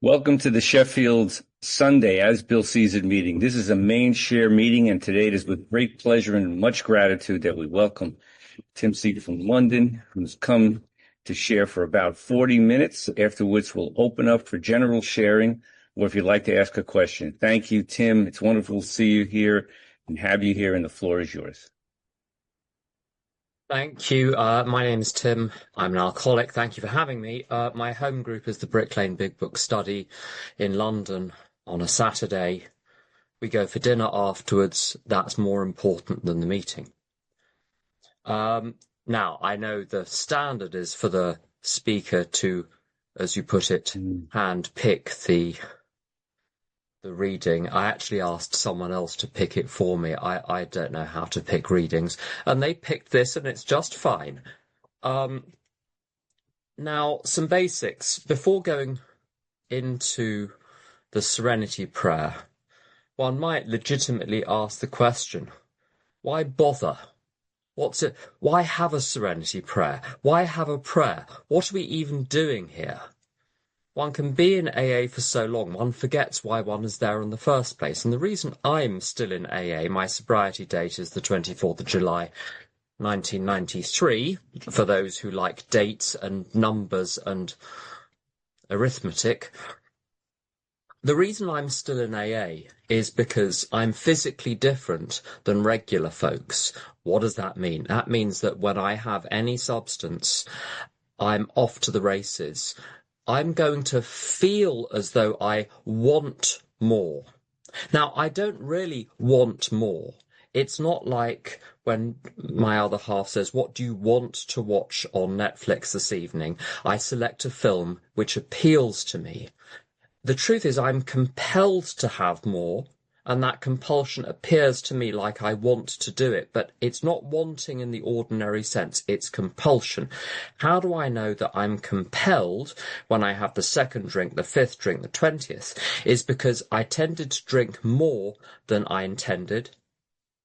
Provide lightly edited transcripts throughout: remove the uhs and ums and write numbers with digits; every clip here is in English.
Welcome to the Sheffield Sunday As Bill Sees It meeting. This is a main share meeting, and today it is with great pleasure and much gratitude that we welcome Tim Seeg from London, who's come to share for about 40 minutes, after which we'll open up for general sharing, or if you'd like to ask a question. Thank you, Tim. It's wonderful to see you here and have you here, and the floor is yours. Thank you. My name is Tim. I'm an alcoholic. Thank you for having me. My home group is the Brick Lane Big Book Study in London on a Saturday. We go for dinner afterwards. That's more important than the meeting. Now, I know the standard is for the speaker to, as you put it, hand pick the reading. I actually asked someone else to pick it for me. I don't know how to pick readings, and they picked this, and it's just fine. Now, some basics before going into the Serenity Prayer. One might legitimately ask the question, why bother? What's it? Why have a Serenity Prayer? Why have a prayer? What are we even doing here? One can be in AA for so long, one forgets why one is there in the first place. And the reason I'm still in AA, my sobriety date is the 24th of July, 1993, for those who like dates and numbers and arithmetic. The reason I'm still in AA is because I'm physically different than regular folks. What does that mean? That means that when I have any substance, I'm off to the races. I'm going to feel as though I want more. Now, I don't really want more. It's not like when my other half says, what do you want to watch on Netflix this evening? I select a film which appeals to me. The truth is I'm compelled to have more, and that compulsion appears to me like I want to do it, but it's not wanting in the ordinary sense, it's compulsion. How do I know that I'm compelled when I have the second drink, the fifth drink, the 20th? Is because I tended to drink more than I intended.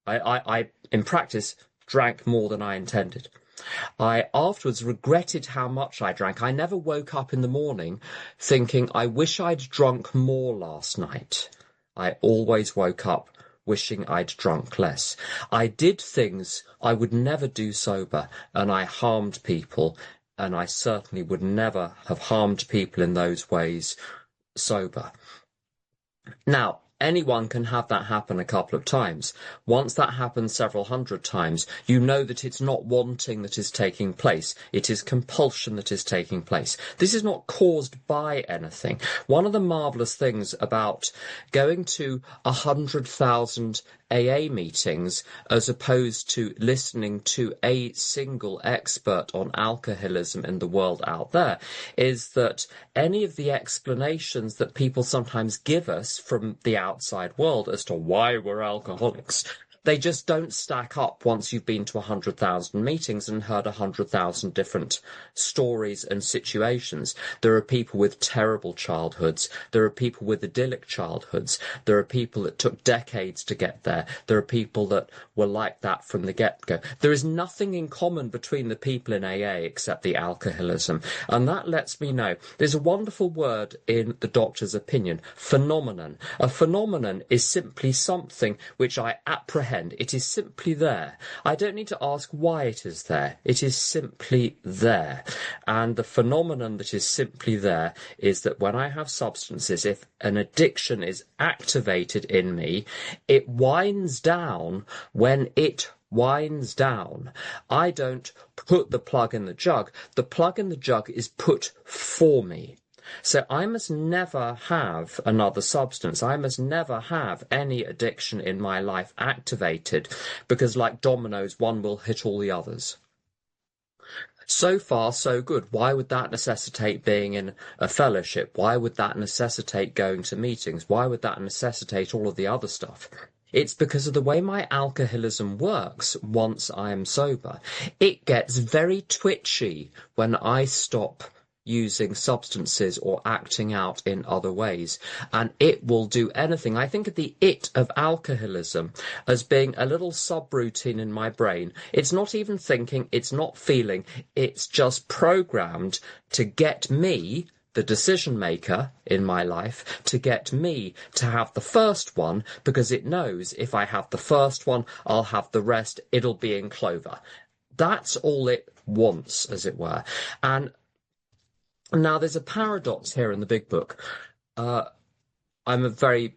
I in practice, drank more than I intended. I afterwards regretted how much I drank. I never woke up in the morning thinking, I wish I'd drunk more last night. I always woke up wishing I'd drunk less. I did things I would never do sober, and I harmed people, and I certainly would never have harmed people in those ways sober. Now, anyone can have that happen a couple of times. Once that happens several hundred times, you know that it's not wanting that is taking place. It is compulsion that is taking place. This is not caused by anything. One of the marvellous things about going to 100,000 AA meetings as opposed to listening to a single expert on alcoholism in the world out there is that any of the explanations that people sometimes give us from the outside world as to why we're alcoholics, they just don't stack up once you've been to 100,000 meetings and heard 100,000 different stories and situations. There are people with terrible childhoods. There are people with idyllic childhoods. There are people that took decades to get there. There are people that were like that from the get-go. There is nothing in common between the people in AA except the alcoholism. And that lets me know there's a wonderful word in the doctor's opinion, phenomenon. A phenomenon is simply something which I apprehend. It is simply there. I don't need to ask why it is there. It is simply there. And the phenomenon that is simply there is that when I have substances, if an addiction is activated in me, it winds down when it winds down. I don't put the plug in the jug. The plug in the jug is put for me. So I must never have another substance. I must never have any addiction in my life activated because like dominoes, one will hit all the others. So far, so good. Why would that necessitate being in a fellowship? Why would that necessitate going to meetings? Why would that necessitate all of the other stuff? It's because of the way my alcoholism works once I am sober. It gets very twitchy when I stop using substances or acting out in other ways, and it will do anything. I think of the it of alcoholism as being a little subroutine in my brain. It's not even thinking, it's not feeling, it's just programmed to get me the decision maker in my life to get me to have the first one, because it knows if I have the first one, I'll have the rest. It'll be in clover. That's all it wants, as it were. And now there's a paradox here in the big book. I'm a very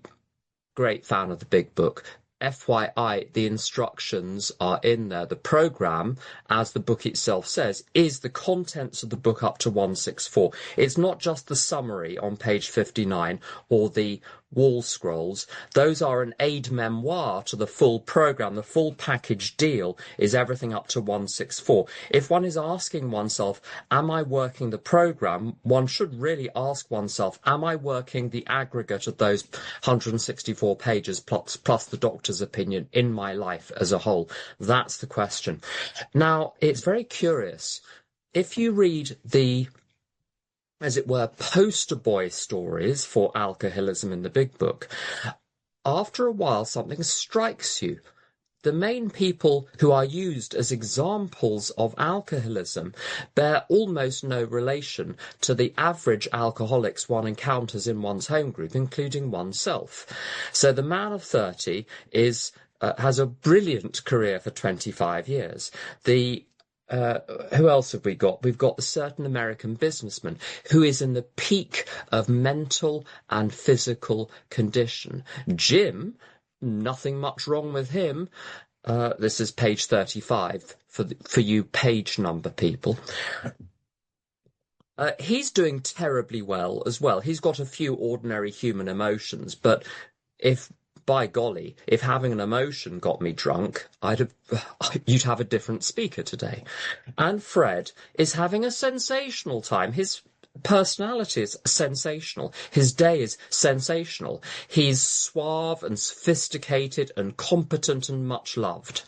great fan of the big book. FYI, the instructions are in there. The program, as the book itself says, is the contents of the book up to 164. It's not just the summary on page 59 or the wall scrolls. Those are an aide memoir to the full program. The full package deal is everything up to 164. If one is asking oneself, am I working the program? One should really ask oneself, am I working the aggregate of those 164 pages plus the doctor's opinion in my life as a whole? That's the question. Now, it's very curious. If you read the, as it were, poster boy stories for alcoholism in the big book, after a while something strikes you. The main people who are used as examples of alcoholism bear almost no relation to the average alcoholics one encounters in one's home group, including oneself. So the man of 30 has a brilliant career for 25 years. Who else have we got? We've got the certain American businessman who is in the peak of mental and physical condition. Jim, nothing much wrong with him. This is page 35 for you page number people. He's doing terribly well as well. He's got a few ordinary human emotions, but by golly, if having an emotion got me drunk, you'd have a different speaker today. And Fred is having a sensational time. His personality is sensational. His day is sensational. He's suave and sophisticated and competent and much loved.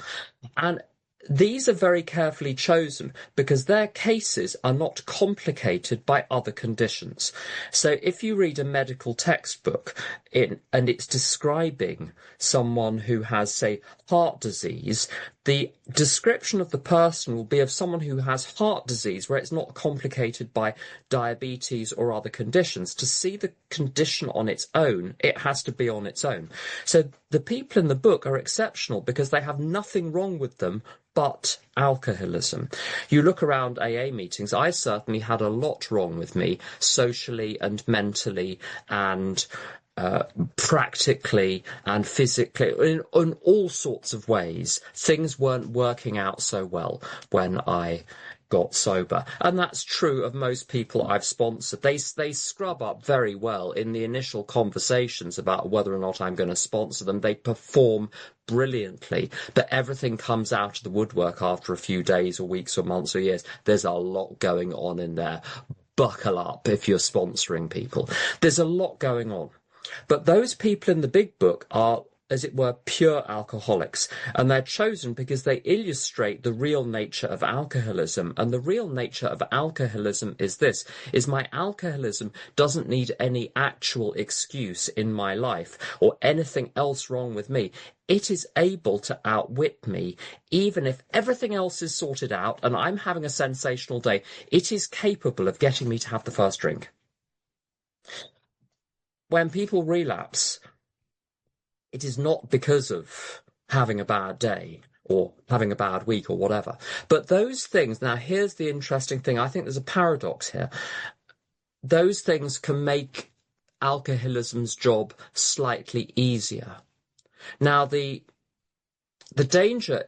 And these are very carefully chosen because their cases are not complicated by other conditions. So if you read a medical textbook and it's describing someone who has, say, heart disease, the description of the person will be of someone who has heart disease where it's not complicated by diabetes or other conditions. To see the condition on its own, it has to be on its own. So the people in the book are exceptional because they have nothing wrong with them but alcoholism. You look around AA meetings, I certainly had a lot wrong with me, socially and mentally and practically and physically, in all sorts of ways. Things weren't working out so well when I got sober. And that's true of most people I've sponsored. They scrub up very well in the initial conversations about whether or not I'm going to sponsor them. They perform brilliantly, but everything comes out of the woodwork after a few days or weeks or months or years. There's a lot going on in there. Buckle up if you're sponsoring people. There's a lot going on. But those people in the big book are, as it were, pure alcoholics, and they're chosen because they illustrate the real nature of alcoholism. And the real nature of alcoholism is this, is my alcoholism doesn't need any actual excuse in my life or anything else wrong with me. It is able to outwit me, even if everything else is sorted out and I'm having a sensational day. It is capable of getting me to have the first drink. When people relapse, it is not because of having a bad day or having a bad week or whatever. But those things, now here's the interesting thing, I think there's a paradox here. Those things can make alcoholism's job slightly easier. Now, the danger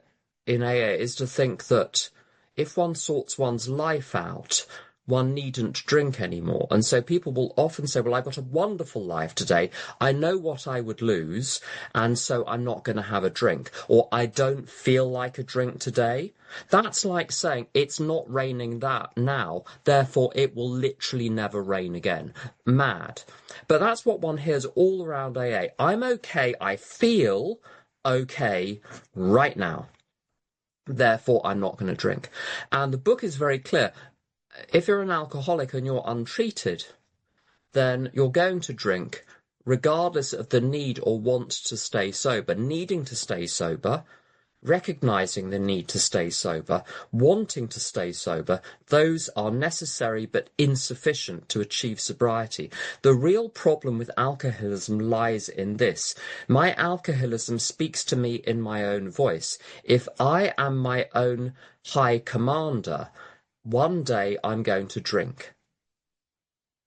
in AA is to think that if one sorts one's life out, one needn't drink anymore. And so people will often say, well, I've got a wonderful life today. I know what I would lose, and so I'm not going to have a drink. Or I don't feel like a drink today. That's like saying it's not raining that now, therefore it will literally never rain again. Mad. But that's what one hears all around AA. I'm okay, I feel okay right now. Therefore, I'm not going to drink. And the book is very clear. If you're an alcoholic and you're untreated, then you're going to drink regardless of the need or want to stay sober. Needing to stay sober recognizing the need to stay sober, wanting to stay sober, those are necessary but insufficient to achieve sobriety. The real problem with alcoholism lies in this. My alcoholism speaks to me in my own voice. If I am my own high commander, one day I'm going to drink.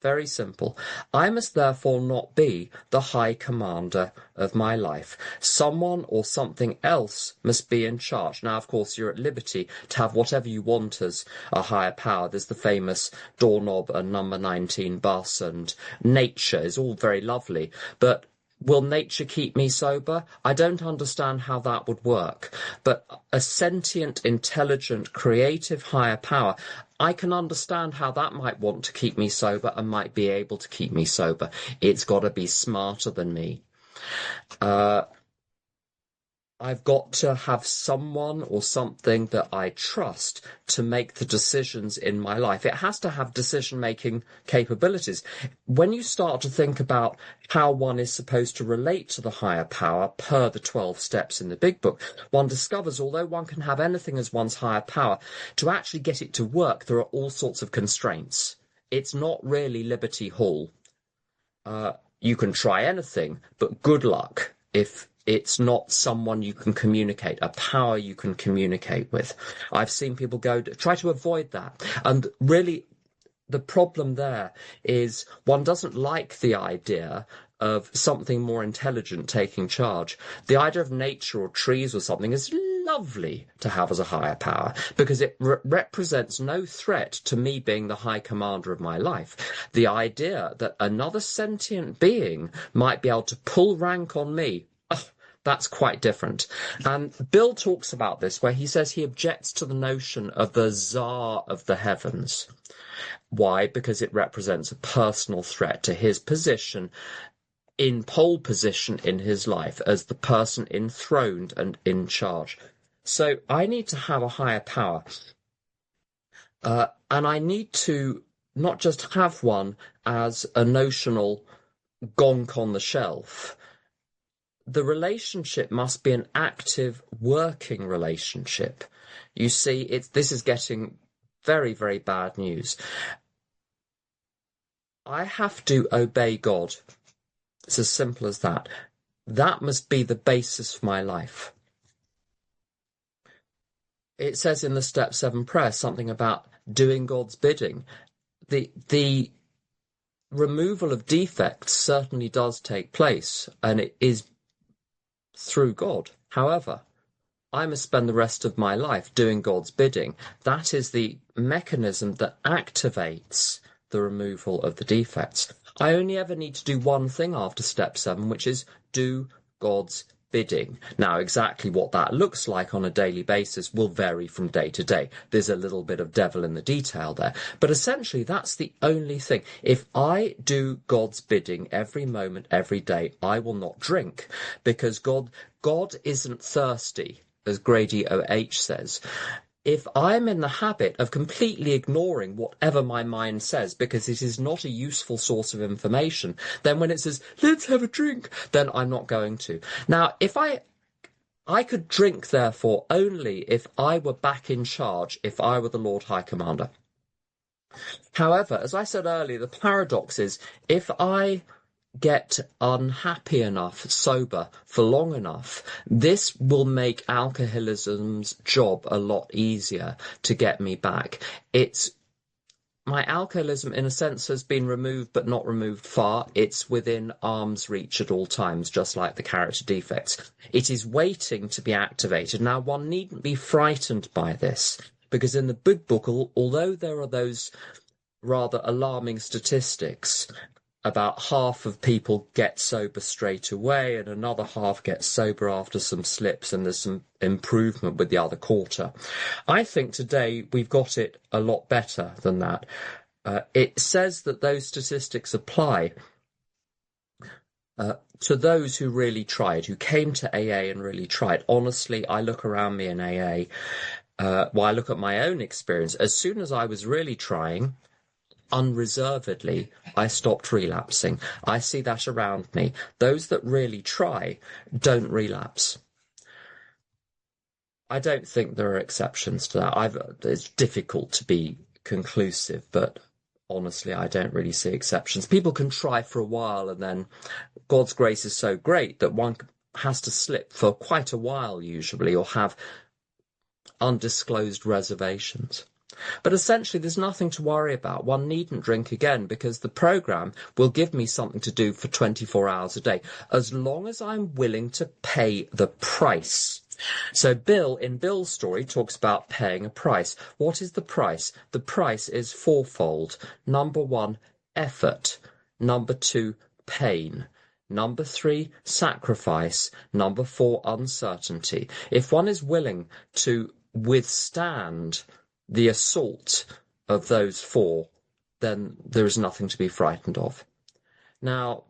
Very simple. I must therefore not be the high commander of my life. Someone or something else must be in charge. Now, of course, you're at liberty to have whatever you want as a higher power. There's the famous doorknob and number 19 bus, and nature is all very lovely. But will nature keep me sober? I don't understand how that would work. But a sentient, intelligent, creative higher power, I can understand how that might want to keep me sober and might be able to keep me sober. It's got to be smarter than me. I've got to have someone or something that I trust to make the decisions in my life. It has to have decision-making capabilities. When you start to think about how one is supposed to relate to the higher power per the 12 steps in the Big Book, one discovers although one can have anything as one's higher power, to actually get it to work, there are all sorts of constraints. It's not really Liberty Hall. You can try anything, but good luck if it's not someone you can communicate, a power you can communicate with. I've seen people try to avoid that. And really, the problem there is one doesn't like the idea of something more intelligent taking charge. The idea of nature or trees or something is lovely to have as a higher power because it represents no threat to me being the high commander of my life. The idea that another sentient being might be able to pull rank on me, that's quite different. And Bill talks about this where he says he objects to the notion of the Tsar of the heavens. Why? Because it represents a personal threat to his position, in pole position in his life as the person enthroned and in charge. So I need to have a higher power. And I need to not just have one as a notional gonk on the shelf. The relationship must be an active, working relationship. You see, this is getting very, very bad news. I have to obey God. It's as simple as that. That must be the basis for my life. It says in the Step 7 prayer something about doing God's bidding. The removal of defects certainly does take place, and it is through God. However, I must spend the rest of my life doing God's bidding. That is the mechanism that activates the removal of the defects. I only ever need to do one thing after Step 7, which is do God's bidding. Now, exactly what that looks like on a daily basis will vary from day to day. There's a little bit of devil in the detail there. But essentially, that's the only thing. If I do God's bidding every moment, every day, I will not drink, because God isn't thirsty, as Grady O.H. says. If I'm in the habit of completely ignoring whatever my mind says because it is not a useful source of information, then when it says, let's have a drink, then I'm not going to. Now, if I could drink, therefore, only if I were back in charge, if I were the Lord High Commander. However, as I said earlier, the paradox is if I get unhappy enough, sober for long enough, this will make alcoholism's job a lot easier to get me back. My alcoholism, in a sense, has been removed, but not removed far. It's within arm's reach at all times, just like the character defects. It is waiting to be activated. Now, one needn't be frightened by this, because in the Big Book, although there are those rather alarming statistics, about half of people get sober straight away and another half get sober after some slips, and there's some improvement with the other quarter. I think today we've got it a lot better than that. It says that those statistics apply to those who really tried, who came to AA and really tried. Honestly, I look around me in AA, I look at my own experience. As soon as I was really trying, unreservedly, I stopped relapsing. I see that around me. Those that really try don't relapse. I don't think there are exceptions to that. It's difficult to be conclusive, but honestly, I don't really see exceptions. People can try for a while, and then God's grace is so great that one has to slip for quite a while usually, or have undisclosed reservations. But essentially, there's nothing to worry about. One needn't drink again because the program will give me something to do for 24 hours a day, as long as I'm willing to pay the price. So Bill, in Bill's story, talks about paying a price. What is the price? The price is fourfold. Number 1, effort. Number 2, pain. Number 3, sacrifice. Number 4, uncertainty. If one is willing to withstand the assault of those 4, then there is nothing to be frightened of. Now,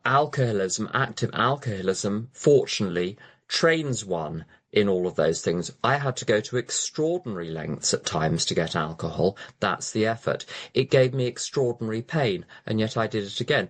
alcoholism, active alcoholism, fortunately, trains one in all of those things. I had to go to extraordinary lengths at times to get alcohol. That's the effort. It gave me extraordinary pain, and yet I did it again.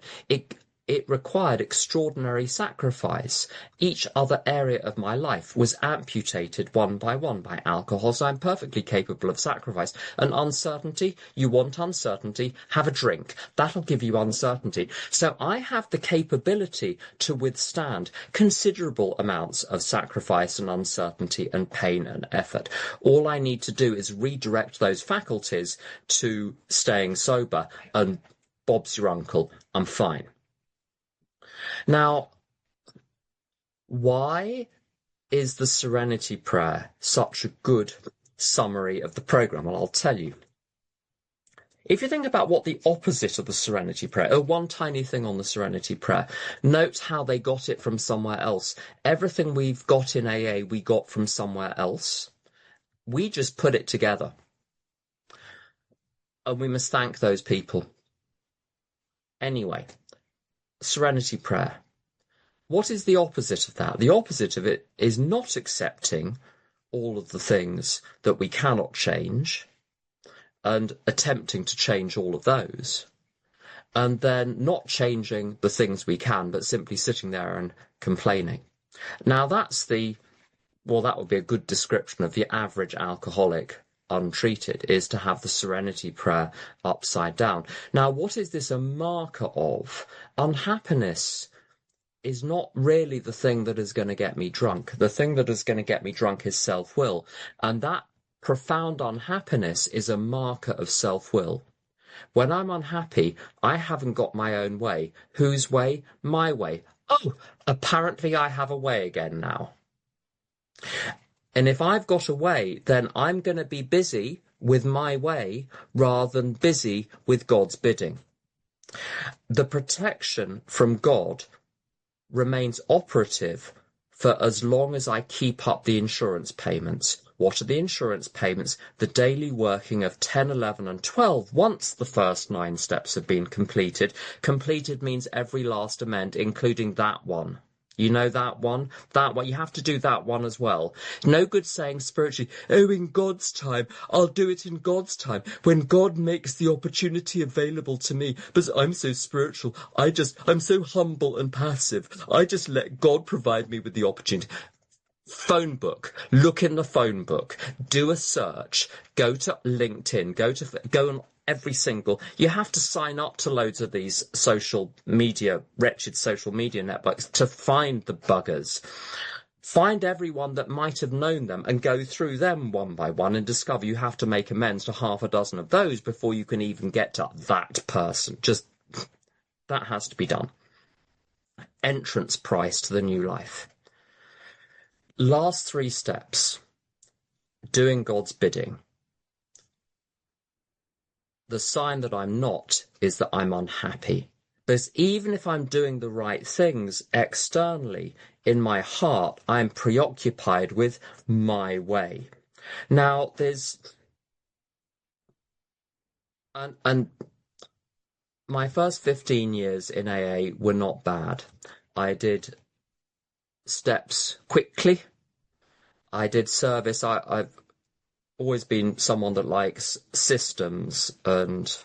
It required extraordinary sacrifice. Each other area of my life was amputated one by alcohol, so I'm perfectly capable of sacrifice. And uncertainty, you want uncertainty, have a drink. That'll give you uncertainty. So I have the capability to withstand considerable amounts of sacrifice and uncertainty and pain and effort. All I need to do is redirect those faculties to staying sober, and Bob's your uncle, I'm fine. Now, why is the Serenity Prayer such a good summary of the program? Well, I'll tell you. If you think about what the opposite of the Serenity Prayer, one tiny thing on the Serenity Prayer, note how they got it from somewhere else. Everything we've got in AA, we got from somewhere else. We just put it together. And we must thank those people. Anyway, Serenity Prayer. What is the opposite of that? The opposite of it is not accepting all of the things that we cannot change and attempting to change all of those, and then not changing the things we can, but simply sitting there and complaining. Now that would be a good description of the average alcoholic untreated, is to have the Serenity Prayer upside down. Now, what is this a marker of? Unhappiness is not really the thing that is going to get me drunk. The thing that is going to get me drunk is self-will. And that profound unhappiness is a marker of self-will. When I'm unhappy, I haven't got my own way. Whose way? My way. Oh, apparently I have a way again now. And if I've got a way, then I'm going to be busy with my way rather than busy with God's bidding. The protection from God remains operative for as long as I keep up the insurance payments. What are the insurance payments? The daily working of 10, 11 and 12 once the first 9 steps have been completed. Completed means every last amend, including that one. You know that one? That one. You have to do that one as well. No good saying spiritually, oh, in God's time, I'll do it in God's time, when God makes the opportunity available to me. But I'm so spiritual. I'm so humble and passive. I just let God provide me with the opportunity. Phone book. Look in the phone book. Do a search. Go to LinkedIn. Go on every single. You have to sign up to loads of these wretched social media networks to find the buggers. Find everyone that might have known them and go through them one by one and discover you have to make amends to half a dozen of those before you can even get to that person. Just that has to be done. Entrance price to the new life. Last 3 steps. Doing God's bidding. The sign that I'm not is that I'm unhappy. Because even if I'm doing the right things externally, in my heart, I'm preoccupied with my way. Now, and my first 15 years in AA were not bad. I did steps quickly. I did service. I've always been someone that likes systems and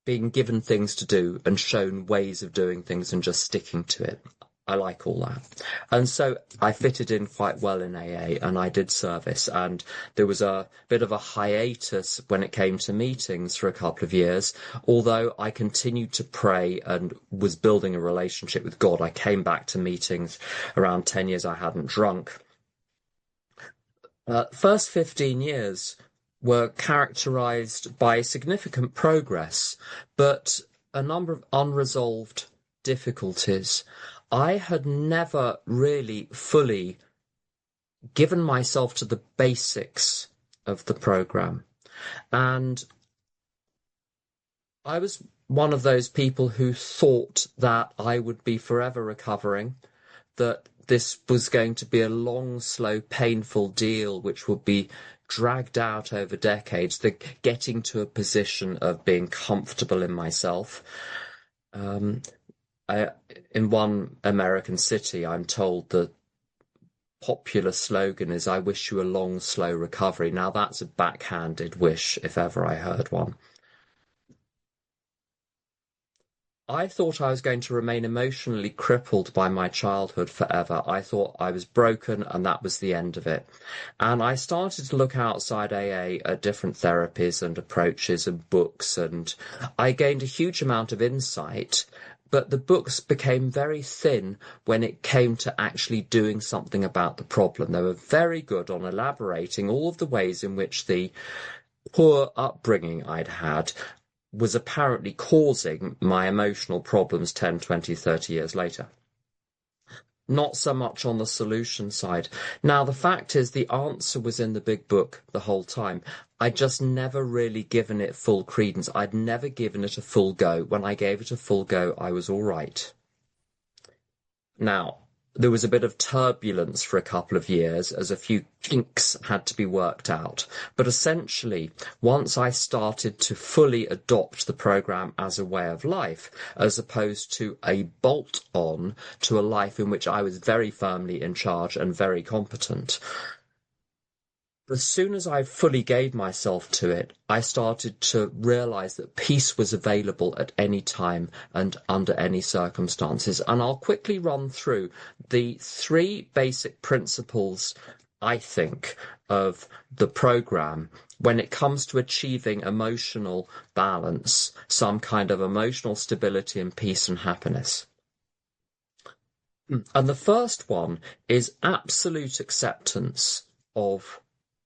being given things to do and shown ways of doing things and just sticking to it. I like all that. And so I fitted in quite well in AA and I did service. And there was a bit of a hiatus when it came to meetings for a couple of years. Although I continued to pray and was building a relationship with God, I came back to meetings around 10 years I hadn't drunk. First 15 years were characterized by significant progress, but a number of unresolved difficulties. I had never really fully given myself to the basics of the program. And I was one of those people who thought that I would be forever recovering, that this was going to be a long, slow, painful deal which would be dragged out over decades, the getting to a position of being comfortable in myself. In one American city, I'm told the popular slogan is, "I wish you a long, slow recovery." Now, that's a backhanded wish, if ever I heard one. I thought I was going to remain emotionally crippled by my childhood forever. I thought I was broken and that was the end of it. And I started to look outside AA at different therapies and approaches and books, and I gained a huge amount of insight. But the books became very thin when it came to actually doing something about the problem. They were very good on elaborating all of the ways in which the poor upbringing I'd had was apparently causing my emotional problems 10, 20, 30 years later. Not so much on the solution side. Now, the fact is the answer was in the big book the whole time. I'd just never really given it full credence. I'd never given it a full go. When I gave it a full go, I was all right. Now, there was a bit of turbulence for a couple of years as a few kinks had to be worked out. But essentially, once I started to fully adopt the program as a way of life, as opposed to a bolt-on to a life in which I was very firmly in charge and very competent, as soon as I fully gave myself to it, I started to realize that peace was available at any time and under any circumstances. And I'll quickly run through the three basic principles, I think, of the program when it comes to achieving emotional balance, some kind of emotional stability and peace and happiness. And the first one is absolute acceptance of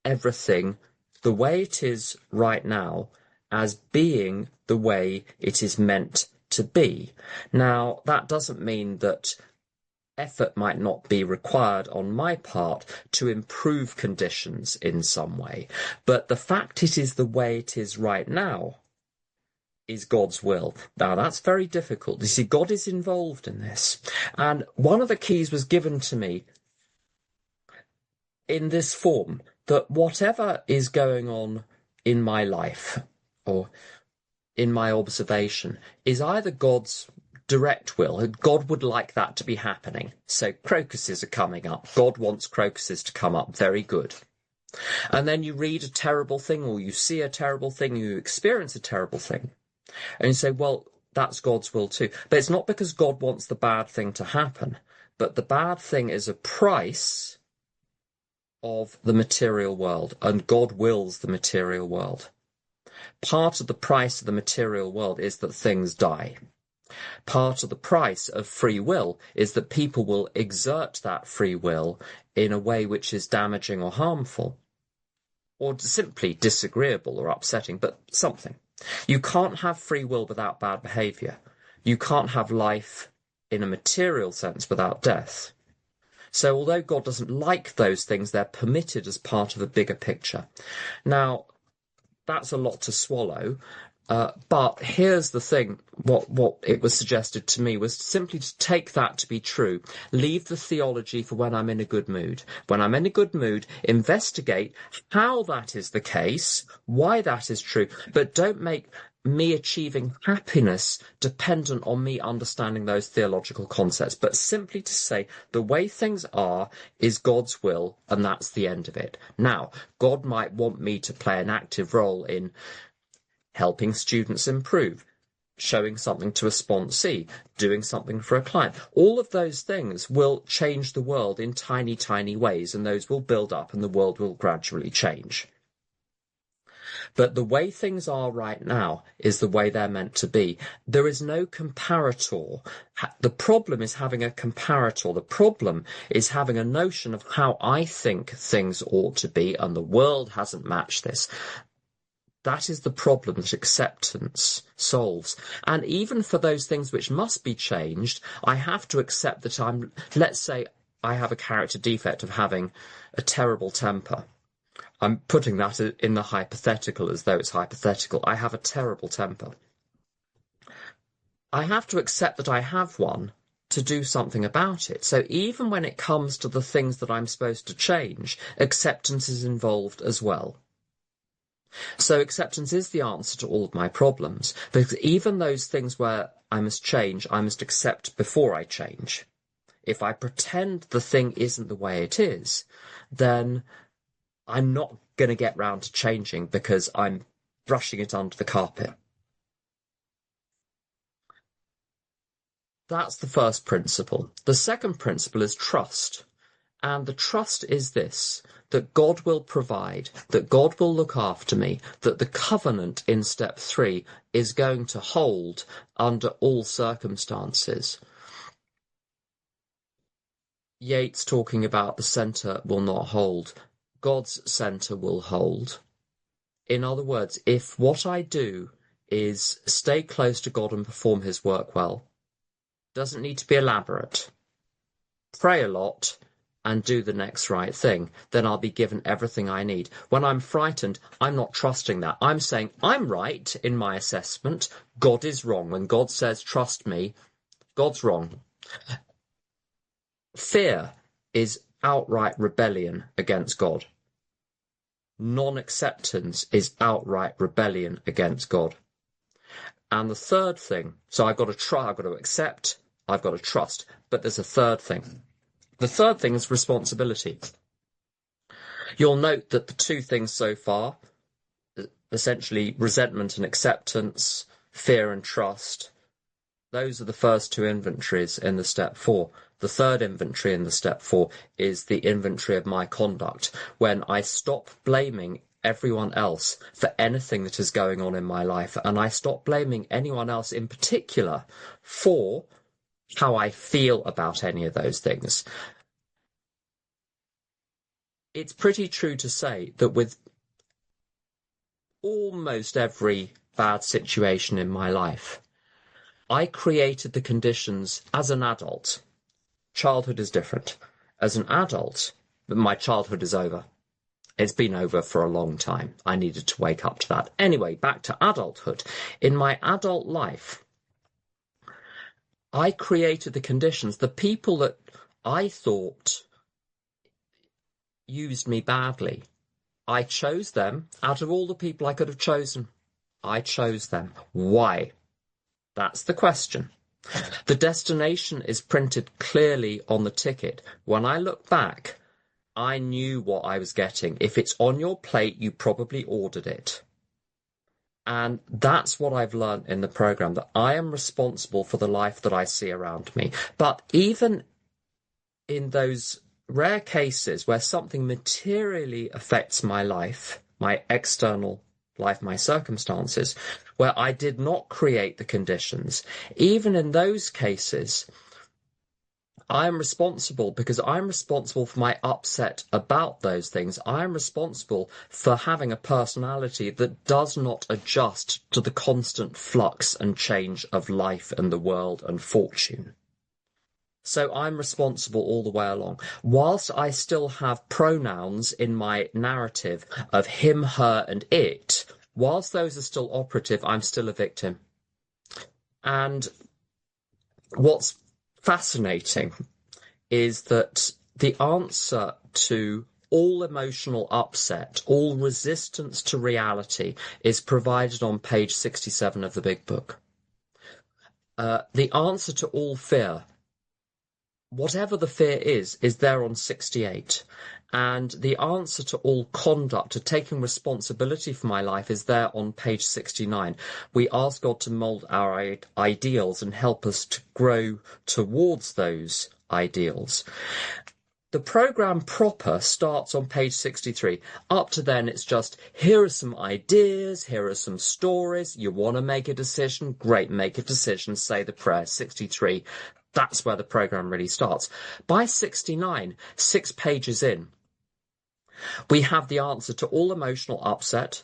everything the way it is right now as being the way it is meant to be. Now, that doesn't mean that effort might not be required on my part to improve conditions in some way, but the fact it is the way it is right now is God's will. Now, that's very difficult. You see, God is involved in this. And one of the keys was given to me in this form, that whatever is going on in my life or in my observation is either God's direct will, and God would like that to be happening. So crocuses are coming up. God wants crocuses to come up. Very good. And then you read a terrible thing, or you see a terrible thing, you experience a terrible thing. And you say, well, that's God's will too. But it's not because God wants the bad thing to happen, but the bad thing is a price of the material world, and God wills the material world. Part of the price of the material world is that things die. Part of the price of free will is that people will exert that free will in a way which is damaging or harmful, or simply disagreeable or upsetting, but something. You can't have free will without bad behavior. You can't have life in a material sense without death. So although God doesn't like those things, they're permitted as part of a bigger picture. Now, that's a lot to swallow, but here's the thing. What it was suggested to me was simply to take that to be true. Leave the theology for when I'm in a good mood. When I'm in a good mood, investigate how that is the case, why that is true, but don't make me achieving happiness dependent on me understanding those theological concepts, but simply to say the way things are is God's will, and that's the end of it. Now, God might want me to play an active role in helping students improve, showing something to a sponsee, doing something for a client. All of those things will change the world in tiny, tiny ways, and those will build up and the world will gradually change. But the way things are right now is the way they're meant to be. There is no comparator. The problem is having a comparator. The problem is having a notion of how I think things ought to be, and the world hasn't matched this. That is the problem that acceptance solves. And even for those things which must be changed, I have to accept that let's say I have a character defect of having a terrible temper. I'm putting that in the hypothetical as though it's hypothetical. I have a terrible temper. I have to accept that I have one to do something about it. So even when it comes to the things that I'm supposed to change, acceptance is involved as well. So acceptance is the answer to all of my problems, because even those things where I must change, I must accept before I change. If I pretend the thing isn't the way it is, then I'm not going to get round to changing because I'm brushing it under the carpet. That's the first principle. The second principle is trust. And the trust is this, that God will provide, that God will look after me, that the covenant in step 3 is going to hold under all circumstances. Yeats talking about the centre will not hold. God's centre will hold. In other words, if what I do is stay close to God and perform his work well, doesn't need to be elaborate, pray a lot, and do the next right thing, then I'll be given everything I need. When I'm frightened, I'm not trusting that. I'm saying I'm right in my assessment. God is wrong. When God says, trust me, God's wrong. Fear is outright rebellion against God. Non-acceptance is outright rebellion against God. And the third thing, so I've got to try, I've got to accept, I've got to trust, but there's a third thing. The third thing is responsibility. You'll note that the two things so far, essentially resentment and acceptance, fear and trust, those are the first two inventories in the step 4. The third inventory in the step 4 is the inventory of my conduct, when I stop blaming everyone else for anything that is going on in my life, and I stop blaming anyone else in particular for how I feel about any of those things. It's pretty true to say that with almost every bad situation in my life, I created the conditions as an adult. Childhood is different. As an adult, my childhood is over. It's been over for a long time. I needed to wake up to that. Anyway, back to adulthood. In my adult life, I created the conditions. The people that I thought used me badly, I chose them. Out of all the people I could have chosen, I chose them. Why? That's the question. The destination is printed clearly on the ticket. When I look back, I knew what I was getting. If it's on your plate, you probably ordered it. And that's what I've learned in the program, that I am responsible for the life that I see around me. But even in those rare cases where something materially affects my life, my external life, my circumstances, where I did not create the conditions, even in those cases, I am responsible, because I'm responsible for my upset about those things. I am responsible for having a personality that does not adjust to the constant flux and change of life and the world and fortune. So I'm responsible all the way along. Whilst I still have pronouns in my narrative of him, her, and it, whilst those are still operative, I'm still a victim. And what's fascinating is that the answer to all emotional upset, all resistance to reality, is provided on page 67 of the Big Book. The answer to all fear whatever the fear is there on 68. And the answer to all conduct, to taking responsibility for my life, is there on page 69. We ask God to mold our ideals and help us to grow towards those ideals. The program proper starts on page 63. Up to then, it's just, here are some ideas, here are some stories. You want to make a decision? Great, make a decision, say the prayer. 63. That's where the program really starts. By 69, 6 pages in, we have the answer to all emotional upset.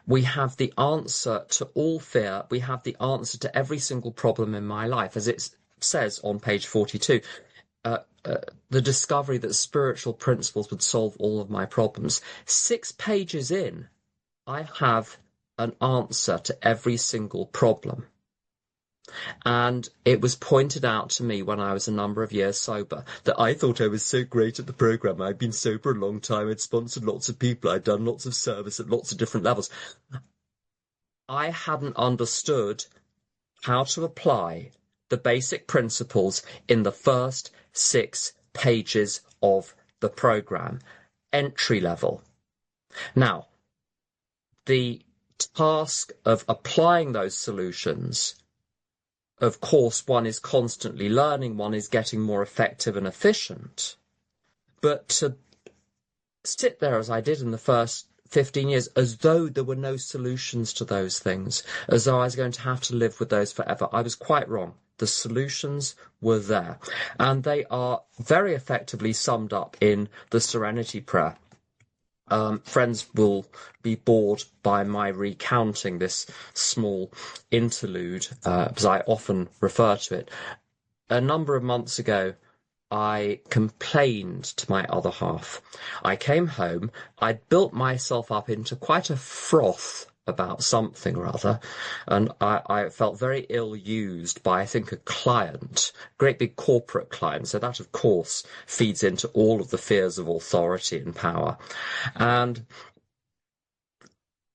We have the answer to all fear. We have the answer to every single problem in my life. As it says on page 42, the discovery that spiritual principles would solve all of my problems. 6 pages in, I have an answer to every single problem. And it was pointed out to me when I was a number of years sober that I thought I was so great at the program. I'd been sober a long time. I'd sponsored lots of people. I'd done lots of service at lots of different levels. I hadn't understood how to apply the basic principles in the first 6 pages of the program, entry level. Now, the task of applying those solutions, of course, one is constantly learning, one is getting more effective and efficient. But to sit there as I did in the first 15 years, as though there were no solutions to those things, as though I was going to have to live with those forever, I was quite wrong. The solutions were there, and they are very effectively summed up in the Serenity Prayer. Friends will be bored by my recounting this small interlude, because I often refer to it. A number of months ago, I complained to my other half. I came home, I'd built myself up into quite a froth about something or other, and I felt very ill-used by, I think, a client, great big corporate client, so that, of course, feeds into all of the fears of authority and power. And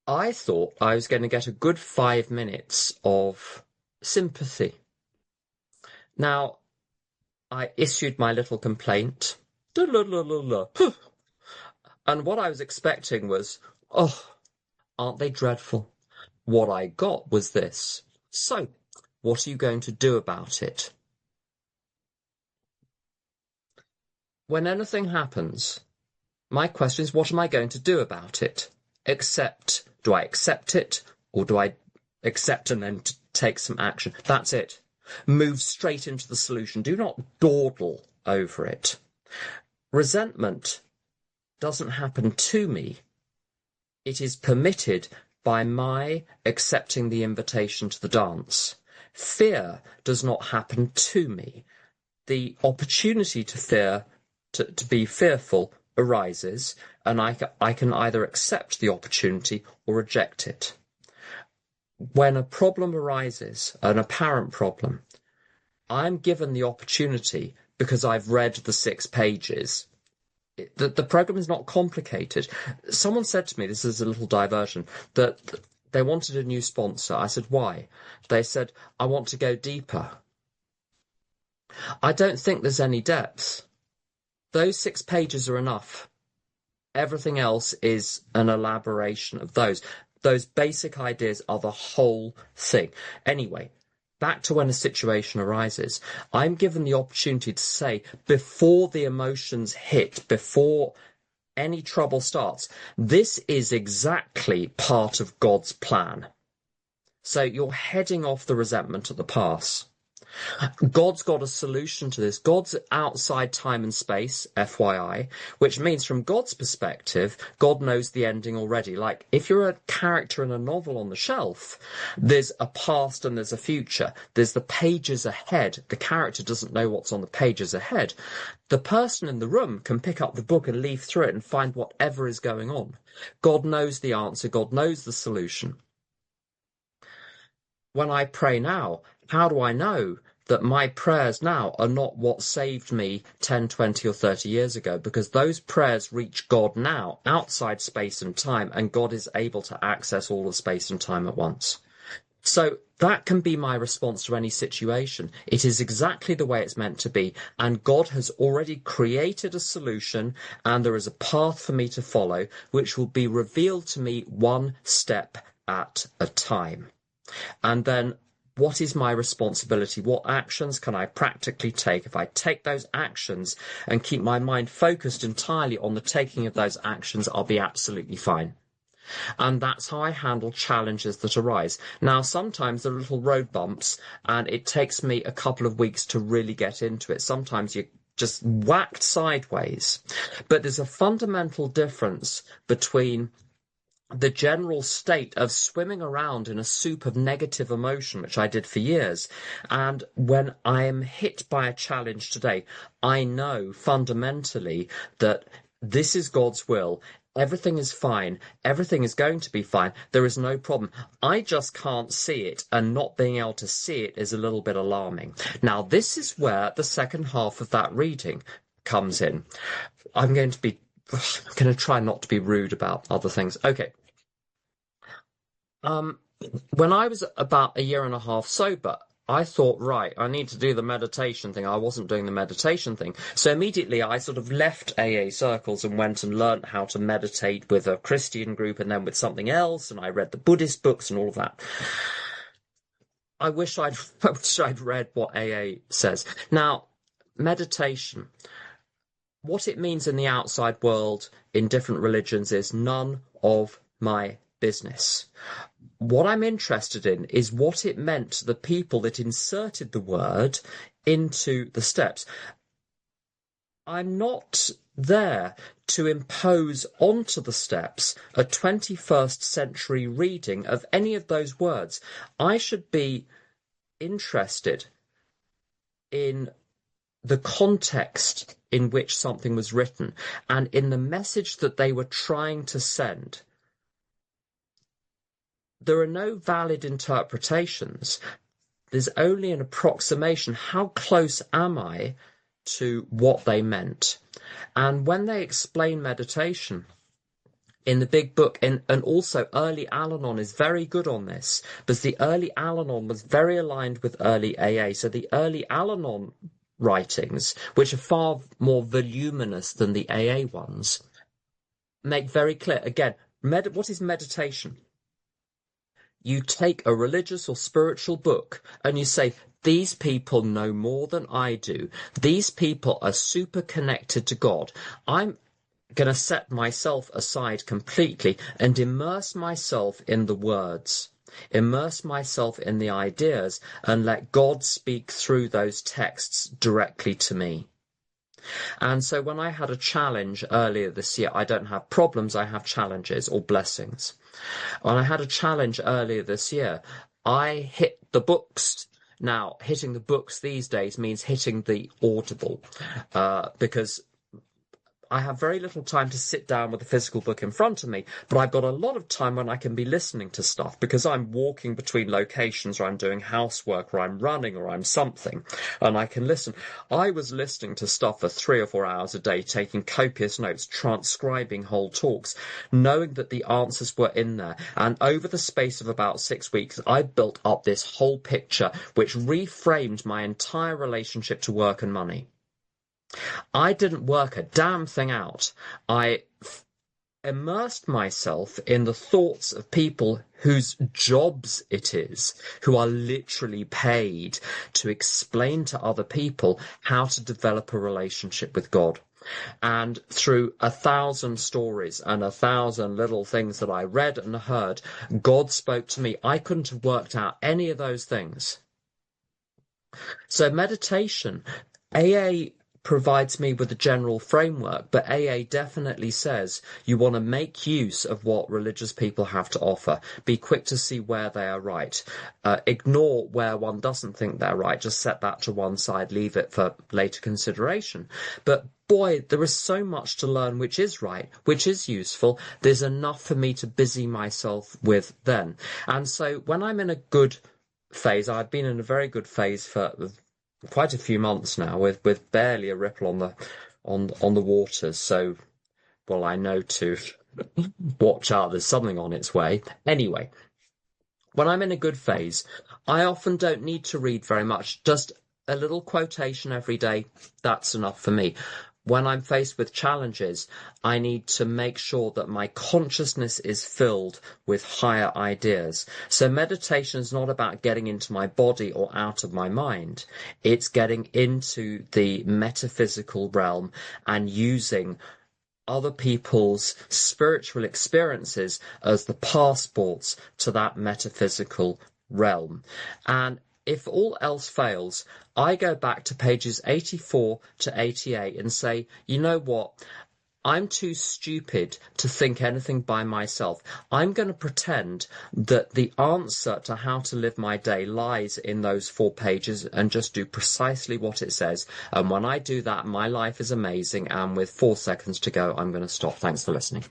I thought I was going to get a good 5 minutes of sympathy. Now, I issued my little complaint, and what I was expecting was, oh, aren't they dreadful? What I got was this. So, what are you going to do about it? When anything happens, my question is, what am I going to do about it? Do I accept it, or do I accept and then take some action? That's it. Move straight into the solution. Do not dawdle over it. Resentment doesn't happen to me. It is permitted by my accepting the invitation to the dance. Fear does not happen to me. The opportunity to fear, to be fearful, arises, and I can either accept the opportunity or reject it. When a problem arises, an apparent problem, I'm given the opportunity because I've read the 6 pages. The program is not complicated. Someone said to me, this is a little diversion, that they wanted a new sponsor. I said, why? They said, I want to go deeper. I don't think there's any depth. Those 6 pages are enough. Everything else is an elaboration of those. Those basic ideas are the whole thing. Anyway, back to when a situation arises, I'm given the opportunity to say, before the emotions hit, before any trouble starts, this is exactly part of God's plan. So you're heading off the resentment at the pass. God's got a solution to this. God's outside time and space, FYI, which means from God's perspective, God knows the ending already. Like, if you're a character in a novel on the shelf, there's a past and there's a future. There's the pages ahead. The character doesn't know what's on the pages ahead. The person in the room can pick up the book and leaf through it and find whatever is going on. God knows the answer. God knows the solution. When I pray now, how do I know that my prayers now are not what saved me 10, 20 or 30 years ago? Because those prayers reach God now, outside space and time, and God is able to access all of space and time at once. So that can be my response to any situation. It is exactly the way it's meant to be, and God has already created a solution, and there is a path for me to follow, which will be revealed to me one step at a time. And then what is my responsibility? What actions can I practically take? If I take those actions and keep my mind focused entirely on the taking of those actions, I'll be absolutely fine. And that's how I handle challenges that arise. Now, sometimes there are little road bumps, and it takes me a couple of weeks to really get into it. Sometimes you're just whacked sideways. But there's a fundamental difference between the general state of swimming around in a soup of negative emotion, which I did for years, and when I am hit by a challenge today, I know fundamentally that this is God's will. Everything is fine. Everything is going to be fine. There is no problem. I just can't see it, and not being able to see it is a little bit alarming. Now, this is where the second half of that reading comes in. I'm going to try not to be rude about other things. Okay. When I was about a year and a half sober, I thought, right, I need to do the meditation thing. I wasn't doing the meditation thing. So immediately I sort of left AA circles and went and learnt how to meditate with a Christian group and then with something else. And I read the Buddhist books and all of that. I wish I'd read what AA says. Now, meditation, what it means in the outside world in different religions is none of my business. What I'm interested in is what it meant to the people that inserted the word into the steps. I'm not there to impose onto the steps a 21st century reading of any of those words. I should be interested in the context in which something was written and in the message that they were trying to send. There are no valid interpretations. There's only an approximation. How close am I to what they meant? And when they explain meditation in the big book, and also early Al-Anon is very good on this, because the early Al-Anon was very aligned with early AA. So the early Al-Anon writings, which are far more voluminous than the AA ones, make very clear, again, what is meditation? You take a religious or spiritual book and you say, these people know more than I do. These people are super connected to God. I'm going to set myself aside completely and immerse myself in the words, immerse myself in the ideas, and let God speak through those texts directly to me. And so when I had a challenge earlier this year, I don't have problems, I have challenges or blessings. When I had a challenge earlier this year, I hit the books. Now, hitting the books these days means hitting the Audible, because I have very little time to sit down with a physical book in front of me, but I've got a lot of time when I can be listening to stuff because I'm walking between locations or I'm doing housework or I'm running or I'm something, and I can listen. I was listening to stuff for 3 or 4 hours a day, taking copious notes, transcribing whole talks, knowing that the answers were in there. And over the space of about 6 weeks, I built up this whole picture which reframed my entire relationship to work and money. I didn't work a damn thing out. I immersed myself in the thoughts of people whose jobs it is, who are literally paid to explain to other people how to develop a relationship with God. And through 1,000 stories and 1,000 little things that I read and heard, God spoke to me. I couldn't have worked out any of those things. So meditation, AA provides me with a general framework, but AA definitely says you want to make use of what religious people have to offer. Be quick to see where they are right. Ignore where one doesn't think they're right. Just set that to one side, leave it for later consideration. But boy, there is so much to learn which is right, which is useful. There's enough for me to busy myself with then. And so when I'm in a good phase, I've been in a very good phase for quite a few months now, with barely a ripple on the waters. So, well, I know to watch out. There's something on its way. Anyway, when I'm in a good phase, I often don't need to read very much. Just a little quotation every day, that's enough for me. When I'm faced with challenges, I need to make sure that my consciousness is filled with higher ideas. So meditation is not about getting into my body or out of my mind. It's getting into the metaphysical realm and using other people's spiritual experiences as the passports to that metaphysical realm. And if all else fails, I go back to pages 84 to 88 and say, you know what? I'm too stupid to think anything by myself. I'm going to pretend that the answer to how to live my day lies in those 4 pages and just do precisely what it says. And when I do that, my life is amazing. And with 4 seconds to go, I'm going to stop. Thanks for listening.